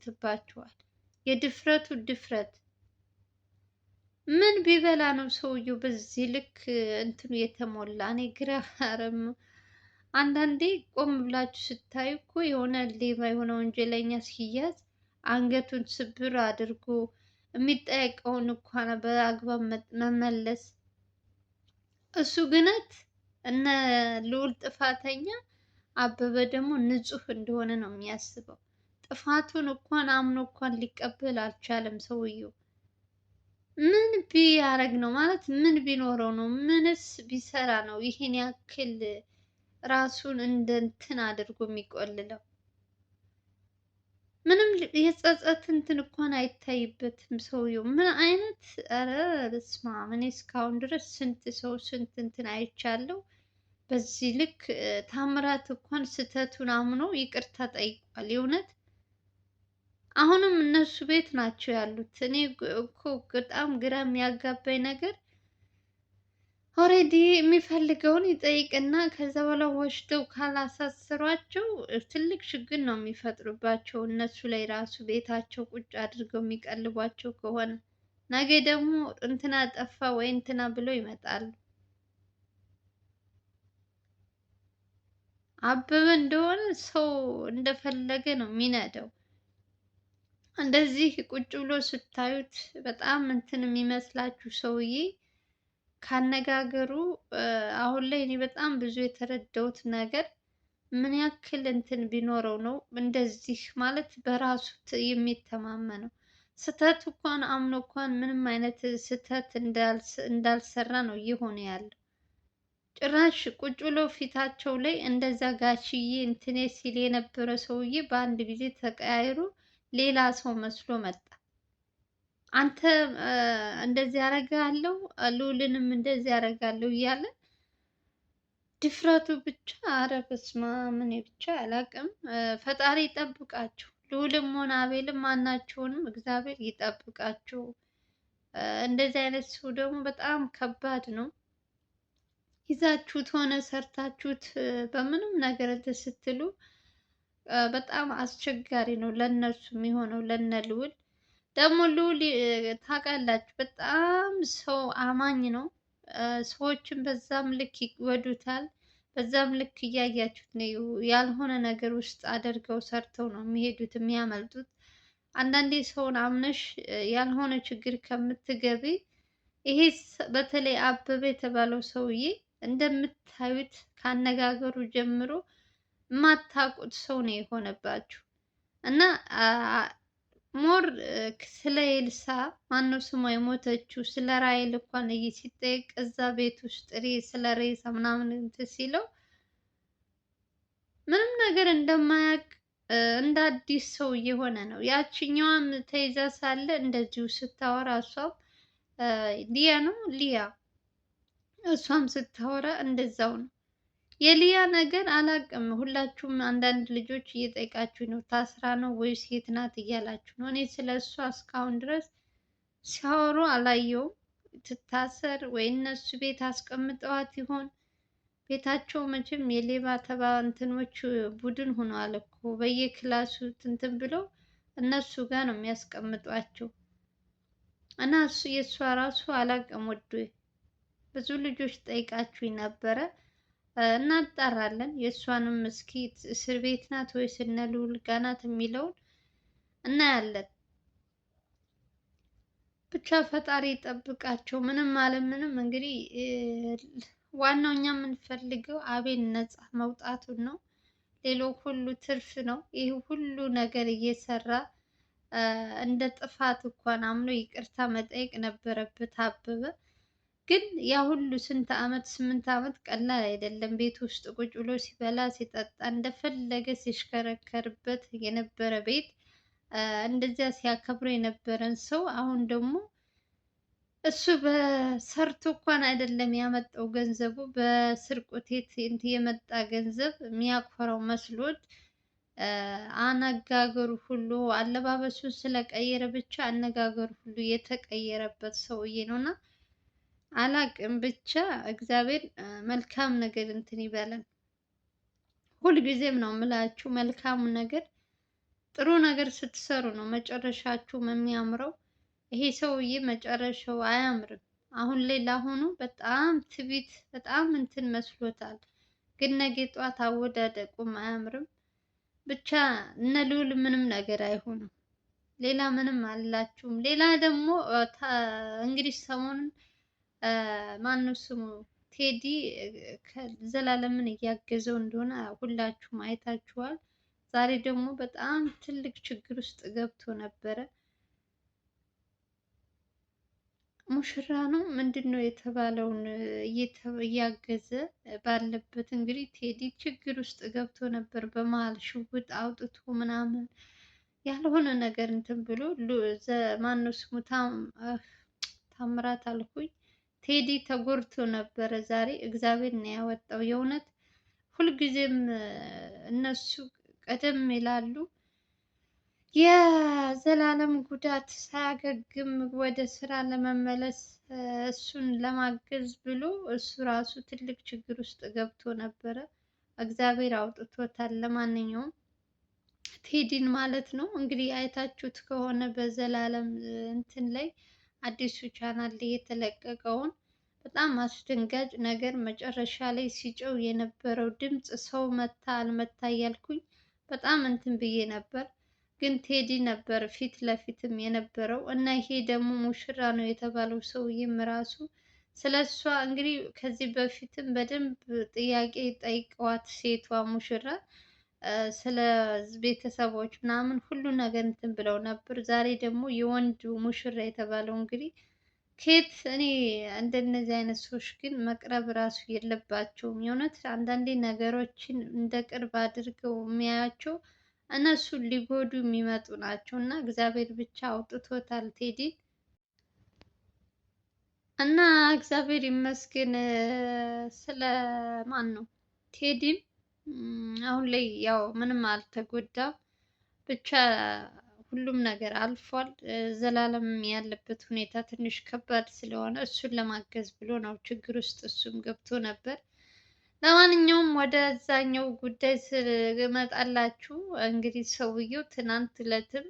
ይሸትባቸዋል። የድፍረቱ ድፍረት ምን ቢበላ ነው ሰውየው በዚህ ልክ እንትኑ የተሞላ? እኔ ግራ አረም አንዳንዴ ቆም ብላችሁ ስታዩ እኮ የሆነ ሌባ የሆነ ወንጀለኛ ሲያዝ አንገቱን ስብር አድርጎ የሚጠየቀውን እንኳን በአግባብ መመለስ። እሱ ግነት እነ ልዑል ጥፋተኛ፣ አበበ ደግሞ ንጹህ እንደሆነ ነው የሚያስበው። ጥፋቱን እንኳን አምኖ እንኳን ሊቀበል አልቻለም ሰውየው። ምን ቢያረግ ነው ማለት ምን ቢኖረው ነው? ምንስ ቢሰራ ነው ይሄን ያክል ራሱን እንደ እንትን አድርጎ የሚቆልለው? ምንም የጸጸት እንትን እንኳን አይታይበትም ሰውየው። ምን አይነት ኧረ በስመ አብ! እኔ እስካሁን ድረስ ስንት ሰው ስንት እንትን አይቻለሁ። በዚህ ልክ ታምራት እንኳን ስህተቱን አምኖ ይቅርታ ጠይቋል። የእውነት አሁንም እነሱ ቤት ናቸው ያሉት። እኔ እኮ በጣም ግራ የሚያጋባኝ ነገር ኦሬዲ የሚፈልገውን ይጠይቅና ከዛ በኋላ ወስደው ካላሳሰሯቸው ትልቅ ችግር ነው የሚፈጥሩባቸው። እነሱ ላይ ራሱ ቤታቸው ቁጭ አድርገው የሚቀልቧቸው ከሆነ ነገ ደግሞ እንትና ጠፋ ወይ እንትና ብለው ይመጣሉ። አበበ እንደሆነ ሰው እንደፈለገ ነው የሚነዳው። እንደዚህ ቁጭ ብሎ ስታዩት በጣም እንትን የሚመስላችሁ ሰውዬ ካነጋገሩ አሁን ላይ እኔ በጣም ብዙ የተረዳሁት ነገር ምን ያክል እንትን ቢኖረው ነው እንደዚህ ማለት በራሱ የሚተማመነው። ስህተት እንኳን አምኖ እንኳን ምንም አይነት ስህተት እንዳልሰራ ነው እየሆነ ያለው። ጭራሽ ቁጭ ብሎ ፊታቸው ላይ እንደዛ ጋሽዬ እንትኔ ሲል የነበረ ሰውዬ በአንድ ጊዜ ተቀያይሮ ሌላ ሰው መስሎ መጣ። አንተ እንደዚህ ያደርጋለሁ ልዑልንም እንደዚህ ያደርጋለሁ እያለ ድፍረቱ ብቻ። ኧረ በስመ አብ! እኔ ብቻ አላቅም። ፈጣሪ ይጠብቃቸው። ልዑልም ሆነ አቤልም ማናቸውንም እግዚአብሔር ይጠብቃቸው። እንደዚህ አይነት ሰው ደግሞ በጣም ከባድ ነው። ይዛችሁት ሆነ ሰርታችሁት በምንም ነገር ስትሉ በጣም አስቸጋሪ ነው ለነሱ የሚሆነው። ለነ ልዑል ደግሞ ልዑል ታውቃላችሁ በጣም ሰው አማኝ ነው። ሰዎችን በዛም ልክ ይወዱታል። በዛም ልክ እያያችሁት ነው። ያልሆነ ነገር ውስጥ አድርገው ሰርተው ነው የሚሄዱት የሚያመልጡት። አንዳንዴ ሰውን አምነሽ ያልሆነ ችግር ከምትገቢ ይሄ በተለይ አበበ የተባለው ሰውዬ እንደምታዩት ካነጋገሩ ጀምሮ የማታውቁት ሰው ነው የሆነባችሁ። እና ሞር ስለ ኤልሳ ማነው ስሟ የሞተችው ስለ ራሔል እንኳን ሲጠየቅ እዛ ቤት ውስጥ ስለ ሬሳ ምናምን እንትን ሲለው ምንም ነገር እንደማያውቅ እንደ አዲስ ሰው እየሆነ ነው። ያችኛዋም ተይዛ ሳለ እንደዚሁ ስታወራ እሷም ሊያ ነው ሊያ እሷም ስታወራ እንደዛው ነው። የሊያ ነገር አላቅም። ሁላችሁም አንዳንድ ልጆች እየጠየቃችሁ ነው ታስራ ነው ወይስ የት ናት እያላችሁ ነው። እኔ ስለ እሷ እስካሁን ድረስ ሲያወሩ አላየውም። ትታሰር ወይ እነሱ ቤት አስቀምጠዋት ይሆን? ቤታቸው መቼም የሌባ እንትኖች ቡድን ሆነዋል እኮ በየክላሱ እንትን ብለው እነሱ ጋር ነው የሚያስቀምጧቸው። እና እሱ የእሷ ራሱ አላቅም። ወዶ ብዙ ልጆች ጠይቃችሁኝ ነበረ። እናጣራለን። የእሷንም እስኪ እስር ቤት ናት ወይስ እነ ልዑል ጋ ናት የሚለውን እናያለን። ብቻ ፈጣሪ ይጠብቃቸው። ምንም አለ ምንም እንግዲህ ዋናው እኛ የምንፈልገው አቤል ነፃ መውጣቱን ነው። ሌላው ሁሉ ትርፍ ነው። ይህ ሁሉ ነገር እየሰራ እንደ ጥፋት እንኳን አምኖ ይቅርታ መጠየቅ ነበረበት አበበ። ግን ያ ሁሉ ስንት አመት 8 አመት ቀላል አይደለም። ቤት ውስጥ ቁጭ ብሎ ሲበላ ሲጠጣ እንደፈለገ ሲሽከረከርበት የነበረ ቤት እንደዚያ ሲያከብሩ የነበረን ሰው አሁን ደግሞ እሱ በሰርቶ እንኳን አይደለም ያመጣው ገንዘቡ በስርቆቴት የመጣ ገንዘብ የሚያኮራው መስሎት አነጋገሩ ሁሉ አለባበሱን ስለቀየረ ብቻ አነጋገሩ ሁሉ የተቀየረበት ሰውዬ ነውና አላቅም። ብቻ እግዚአብሔር መልካም ነገር እንትን ይበለን። ሁልጊዜም ነው የምላችሁ መልካሙ ነገር ጥሩ ነገር ስትሰሩ ነው መጨረሻችሁም የሚያምረው። ይሄ ሰውዬ መጨረሻው አያምርም። አሁን ላይ ለአሁኑ በጣም ትቢት በጣም እንትን መስሎታል፣ ግን ነገ ጧት አወዳደቁም አያምርም። ብቻ እነ ልዑል ምንም ነገር አይሆኑም። ሌላ ምንም አላችሁም። ሌላ ደግሞ እንግዲህ ሰሞኑን ማነው ስሙ ቴዲ ዘላለምን እያገዘው እንደሆነ ሁላችሁም አይታችኋል። ዛሬ ደግሞ በጣም ትልቅ ችግር ውስጥ ገብቶ ነበረ። ሙሽራ ነው ምንድን ነው የተባለውን እያገዘ ባለበት እንግዲህ ቴዲ ችግር ውስጥ ገብቶ ነበር። በመሀል ሽጉጥ አውጥቶ ምናምን ያልሆነ ነገር እንትን ብሎ ማነው ስሙ ታምራት አልኩኝ። ቴዲ ተጎድቶ ነበረ ዛሬ። እግዚአብሔር ነው ያወጣው። የእውነት ሁልጊዜም እነሱ ቀደም ይላሉ። የዘላለም ጉዳት ሳያገግም ወደ ስራ ለመመለስ እሱን ለማገዝ ብሎ እሱ ራሱ ትልቅ ችግር ውስጥ ገብቶ ነበረ። እግዚአብሔር አውጥቶታል። ለማንኛውም ቴዲን ማለት ነው እንግዲህ አይታችሁት ከሆነ በዘላለም እንትን ላይ አዲሱ ቻናል ላይ የተለቀቀውን በጣም አስደንጋጭ ነገር መጨረሻ ላይ ሲጨው የነበረው ድምፅ ሰው መታ አልመታ እያልኩኝ በጣም እንትን ብዬ ነበር። ግን ቴዲ ነበር ፊት ለፊትም የነበረው እና ይሄ ደግሞ ሙሽራ ነው የተባለው ሰውዬም ራሱ ስለ እሷ እንግዲህ ከዚህ በፊትም በደንብ ጥያቄ ጠይቀዋት ሴቷ ሙሽራ ስለ ቤተሰቦች ምናምን ሁሉ ነገር እንትን ብለው ነበር። ዛሬ ደግሞ የወንዱ ሙሽራ የተባለው እንግዲህ ከየት እኔ እንደነዚህ አይነት ሰዎች ግን መቅረብ ራሱ የለባቸውም። የእውነት አንዳንዴ ነገሮችን እንደ ቅርብ አድርገው የሚያያቸው እነሱን ሊጎዱ የሚመጡ ናቸው እና እግዚአብሔር ብቻ አውጥቶታል ቴዲን እና እግዚአብሔር ይመስገን። ስለ ማን ነው ቴዲም አሁን ላይ ያው ምንም አልተጎዳም። ብቻ ሁሉም ነገር አልፏል። ዘላለም ያለበት ሁኔታ ትንሽ ከባድ ስለሆነ እሱን ለማገዝ ብሎ ነው ችግር ውስጥ እሱም ገብቶ ነበር። ለማንኛውም ወደዛኛው ጉዳይ ስመጣላችሁ እንግዲህ ሰውየው ትናንት ዕለትም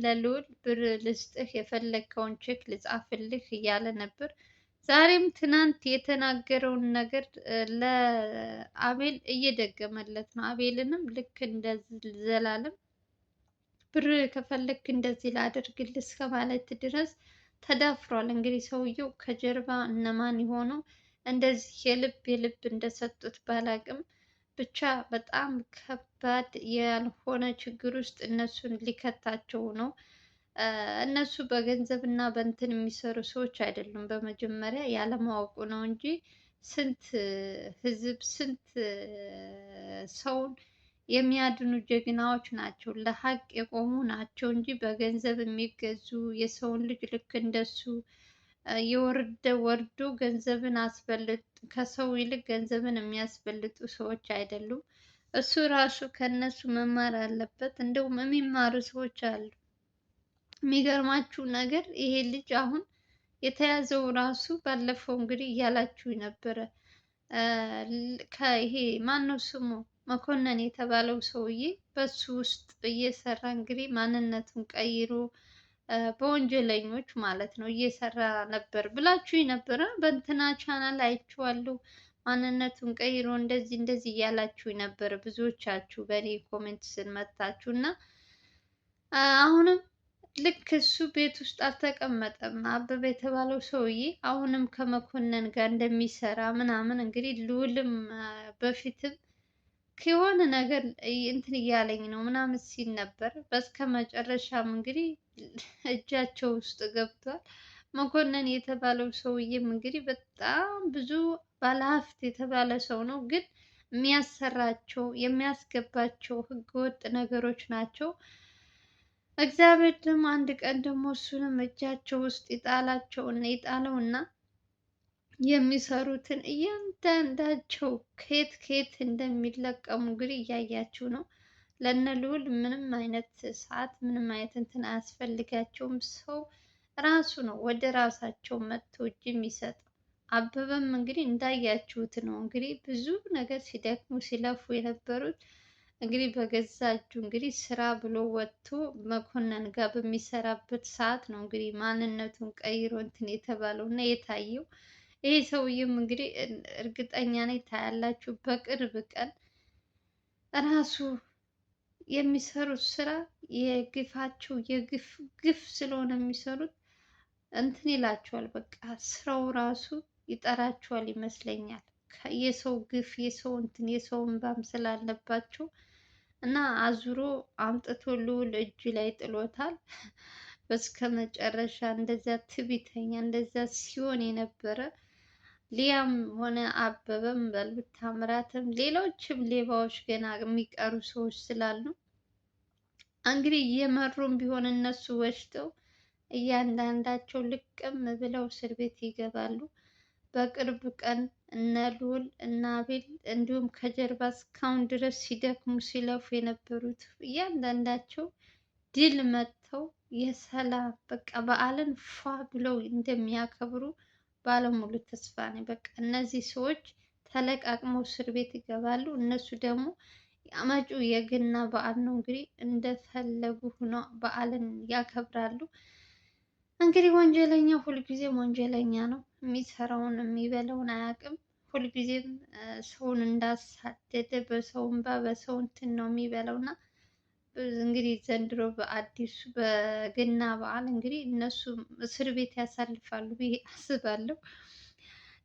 ለልዑል ብር ልስጥህ የፈለግከውን ቼክ ልጻፍልህ እያለ ነበር። ዛሬም ትናንት የተናገረውን ነገር ለአቤል እየደገመለት ነው። አቤልንም ልክ እንደ ዘላለም ብር ከፈለክ እንደዚህ ላደርግልህ እስከ ማለት ድረስ ተዳፍሯል። እንግዲህ ሰውየው ከጀርባ እነማን የሆኑ እንደዚህ የልብ የልብ እንደሰጡት ባላቅም ብቻ በጣም ከባድ ያልሆነ ችግር ውስጥ እነሱን ሊከታቸው ነው። እነሱ በገንዘብ እና በእንትን የሚሰሩ ሰዎች አይደሉም። በመጀመሪያ ያለማወቁ ነው እንጂ ስንት ህዝብ ስንት ሰውን የሚያድኑ ጀግናዎች ናቸው። ለሀቅ የቆሙ ናቸው እንጂ በገንዘብ የሚገዙ የሰውን ልጅ ልክ እንደሱ የወረደ ወርዶ ገንዘብን ከሰው ይልቅ ገንዘብን የሚያስበልጡ ሰዎች አይደሉም። እሱ ራሱ ከነሱ መማር አለበት። እንደውም የሚማሩ ሰዎች አሉ። የሚገርማችሁ ነገር ይሄ ልጅ አሁን የተያዘው ራሱ ባለፈው እንግዲህ እያላችሁ ነበረ። ከይሄ ማነው ስሙ መኮንን የተባለው ሰውዬ በሱ ውስጥ እየሰራ እንግዲህ ማንነቱን ቀይሮ በወንጀለኞች ማለት ነው እየሰራ ነበር ብላችሁ ነበረ። በእንትና ቻናል አይቼዋለሁ። ማንነቱን ቀይሮ እንደዚህ እንደዚህ እያላችሁ ነበር ብዙዎቻችሁ በእኔ ኮሜንት ስር መታችሁ እና አሁንም ልክ እሱ ቤት ውስጥ አልተቀመጠም። አበበ የተባለው ሰውዬ አሁንም ከመኮንን ጋር እንደሚሰራ ምናምን እንግዲህ ልዑልም በፊትም ከሆነ ነገር እንትን እያለኝ ነው ምናምን ሲል ነበር። በስከ መጨረሻም እንግዲህ እጃቸው ውስጥ ገብቷል። መኮንን የተባለው ሰውዬም እንግዲህ በጣም ብዙ ባለሀብት የተባለ ሰው ነው፣ ግን የሚያሰራቸው የሚያስገባቸው ህገወጥ ነገሮች ናቸው። እግዚአብሔር ደግሞ አንድ ቀን ደግሞ እሱንም እጃቸው ውስጥ ይጣለውና የሚሰሩትን እያንዳንዳቸው ከየት ከየት እንደሚለቀሙ እንግዲህ እያያችሁ ነው። ለነ ልዑል ምንም አይነት ሰዓት ምንም አይነት እንትን አያስፈልጋቸውም። ሰው ራሱ ነው ወደ ራሳቸው መጥቶ እጅ የሚሰጠው። አበበም እንግዲህ እንዳያችሁት ነው እንግዲህ ብዙ ነገር ሲደክሙ ሲለፉ የነበሩት እንግዲህ በገዛ እጁ እንግዲህ ስራ ብሎ ወጥቶ መኮንን ጋር በሚሰራበት ሰዓት ነው እንግዲህ ማንነቱን ቀይሮ እንትን የተባለው እና የታየው። ይሄ ሰውዬም እንግዲህ እርግጠኛ ነኝ ታያላችሁ በቅርብ ቀን ራሱ የሚሰሩት ስራ የግፋቸው የግፍ ግፍ ስለሆነ የሚሰሩት እንትን ይላቸዋል። በቃ ስራው ራሱ ይጠራቸዋል ይመስለኛል። የሰው ግፍ የሰው እንትን የሰው እንባም ስላለባቸው እና አዙሮ አምጥቶ ልዑል እጁ ላይ ጥሎታል። በስከ መጨረሻ እንደዚያ ትዕቢተኛ እንደዚያ ሲሆን የነበረ ሊያም ሆነ አበበም በሉት ታምራትም ሌሎችም ሌባዎች ገና የሚቀሩ ሰዎች ስላሉ እንግዲህ እየመሩም ቢሆን እነሱ ወስደው እያንዳንዳቸው ልቅም ብለው እስር ቤት ይገባሉ። በቅርብ ቀን እነ ልዑል እነ አቤል እንዲሁም ከጀርባ እስካሁን ድረስ ሲደክሙ ሲለፉ የነበሩት እያንዳንዳቸው ድል መጥተው የሰላም በቃ በዓልን ፏ ብለው እንደሚያከብሩ ባለሙሉ ተስፋ ነኝ። በቃ እነዚህ ሰዎች ተለቃቅመው እስር ቤት ይገባሉ። እነሱ ደግሞ መጪው የገና በዓል ነው እንግዲህ እንደፈለጉ ሆነው በዓልን ያከብራሉ። እንግዲህ ወንጀለኛ ሁልጊዜም ወንጀለኛ ነው። የሚሰራውን የሚበላውን አያውቅም። ሁልጊዜም ሰውን እንዳሳደደ በሰው እንባ በሰው እንትን ነው የሚበላው እና እንግዲህ ዘንድሮ በአዲሱ በገና በዓል እንግዲህ እነሱ እስር ቤት ያሳልፋሉ ብዬ አስባለሁ።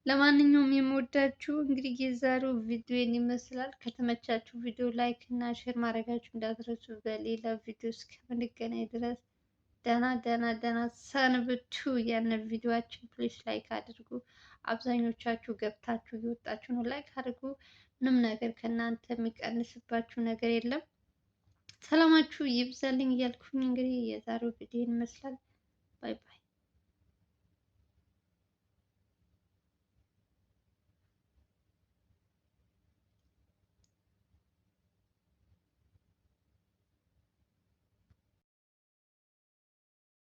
ለማንኛውም የምወዳችሁ እንግዲህ የዛሬው ቪዲዮን ይመስላል። ከተመቻችሁ ቪዲዮ ላይክ እና ሼር ማድረጋችሁ እንዳትረሱ። በሌላ ቪዲዮ እስከምንገናኝ ድረስ ደህና ሰንብቱ። ያንን ቪዲዮአችን ፕሊስ ላይክ አድርጉ። አብዛኞቻችሁ ገብታችሁ እየወጣችሁ ነው። ላይክ አድርጉ። ምንም ነገር ከእናንተ የሚቀንስባችሁ ነገር የለም። ሰላማችሁ ይብዛልኝ እያልኩኝ እንግዲህ የዛሬው ቪዲዮ ይመስላል። ባይ ባይ።